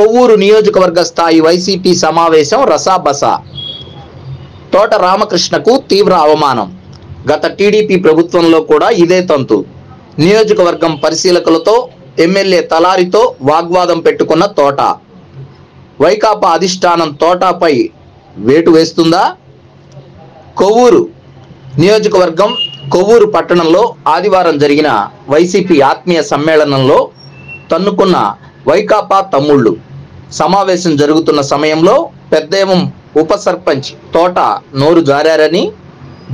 కొవ్వూరు నియోజకవర్గ స్థాయి వైసీపీ సమావేశం రసాబసా. తోట రామకృష్ణకు తీవ్ర అవమానం. గత టీడీపీ ప్రభుత్వంలో కూడా ఇదే తంతు. నియోజకవర్గం పరిశీలకులతో ఎమ్మెల్యే తలారితో వాగ్వాదం పెట్టుకున్న తోట. వైకాపా అధిష్టానం తోటపై వేటు వేస్తుందా? కొవ్వూరు నియోజకవర్గం కొవ్వూరు పట్టణంలో ఆదివారం జరిగిన వైసీపీ ఆత్మీయ సమ్మేళనంలో తన్నుకున్న వైకాపా తమ్ముళ్ళు. సమావేశం జరుగుతున్న సమయంలో పెద్దేవం ఉప సర్పంచ్ తోట నోరు జారారని,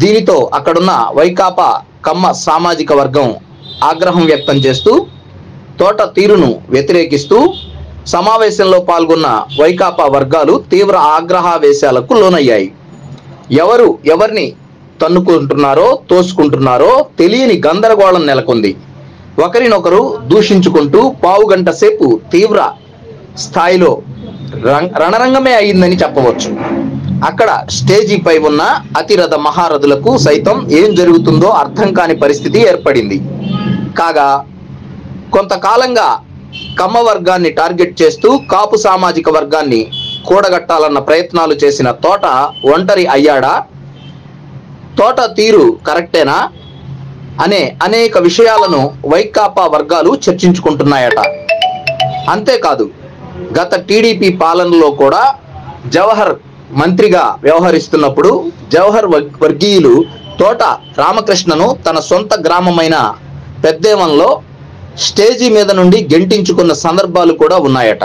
దీనితో అక్కడున్న వైకాపా కమ్మ సామాజిక వర్గం ఆగ్రహం వ్యక్తం చేస్తూ తోట తీరును వ్యతిరేకిస్తూ సమావేశంలో పాల్గొన్న వైకాపా వర్గాలు తీవ్ర ఆగ్రహావేశాలకు లోనయ్యాయి. ఎవరు ఎవరిని తన్నుకుంటున్నారో తోసుకుంటున్నారో తెలియని గందరగోళం నెలకొంది. ఒకరినొకరు దూషించుకుంటూ పావుగంట సేపు తీవ్ర స్థాయిలో రణరంగమే అయిందని చెప్పవచ్చు. అక్కడ స్టేజీపై ఉన్న అతిరథ మహారథులకు సైతం ఏం జరుగుతుందో అర్థం కాని పరిస్థితి ఏర్పడింది. కాగా కొంతకాలంగా కమ్మ వర్గాన్ని టార్గెట్ చేస్తూ కాపు సామాజిక వర్గాన్ని కూడగట్టాలన్న ప్రయత్నాలు చేసిన తోట ఒంటరి అయ్యాడా? తోట తీరు కరెక్టేనా అనే అనేక విషయాలను వైకాపా వర్గాలు చర్చించుకుంటున్నాయట. అంతేకాదు, గత టీడీపీ పాలనలో కూడా జవహర్ మంత్రిగా వ్యవహరిస్తున్నప్పుడు జవహర్ వర్గీయులు తోట రామకృష్ణను తన సొంత గ్రామమైన పెద్దేవంలో స్టేజీ మీద నుండి గెంటించుకున్న సందర్భాలు కూడా ఉన్నాయట.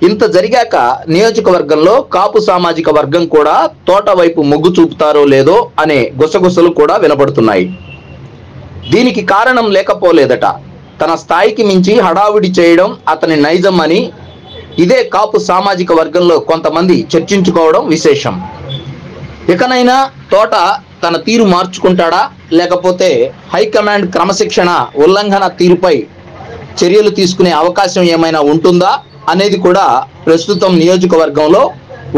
ఇంత జరిగాక నియోజకవర్గంలో కాపు సామాజిక వర్గం కూడా తోట వైపు మొగ్గు చూపుతారో లేదో అనే గుసగుసలు కూడా వినపడుతున్నాయి. దీనికి కారణం లేకపోలేదట. తన స్థాయికి మించి హడావుడి చేయడం అతని నైజం అని ఇదే కాపు సామాజిక వర్గంలో కొంతమంది చర్చించుకోవడం విశేషం. ఇకనైనా తోట తన తీరు మార్చుకుంటాడా, లేకపోతే హైకమాండ్ క్రమశిక్షణ ఉల్లంఘన తీరుపై చర్యలు తీసుకునే అవకాశం ఏమైనా ఉంటుందా అనేది కూడా ప్రస్తుతం నియోజకవర్గంలో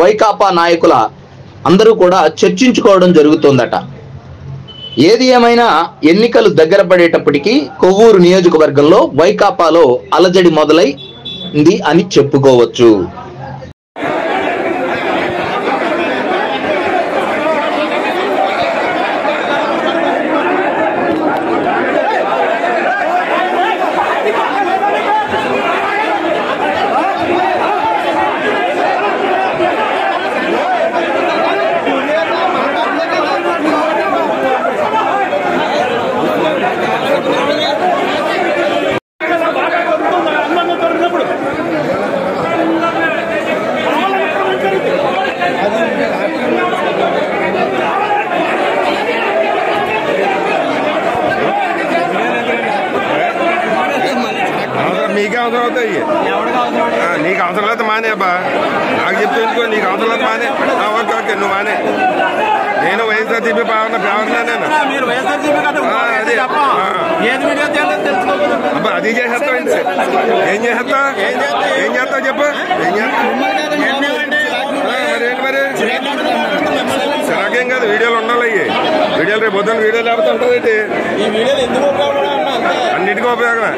వైకాపా నాయకుల అందరూ కూడా చర్చించుకోవడం జరుగుతోందట. ఏది ఏమైనా ఎన్నికలు దగ్గర పడేటప్పటికీ కొవ్వూరు నియోజకవర్గంలో వైకాపాలో అలజడి మొదలైంది అని చెప్పుకోవచ్చు. నీకే అవసరం అవుతాయి. నీకు అవసరం లేదు మానే అబ్బా, నాకు చెప్తూ నీకు అవసరం లేదు మానే. ఓకే ఓకే, నువ్వు మానే. నేను వైఎస్ఆర్సీపీ ఫేవర్నా? నేను అదే అబ్బా, అది చేసేస్తావు. ఏం చేసేస్తావు? ఏం చేస్తావు చెప్పు. ఏం చేస్తావు మరి? చిరాకేం కాదు, వీడియోలు ఉండాలి. అయ్యి వీడియోలు రేపు పొద్దున్న వీడియో లేకపోతే ఉంటుంది. అన్నిటికీ ఉపయోగమే.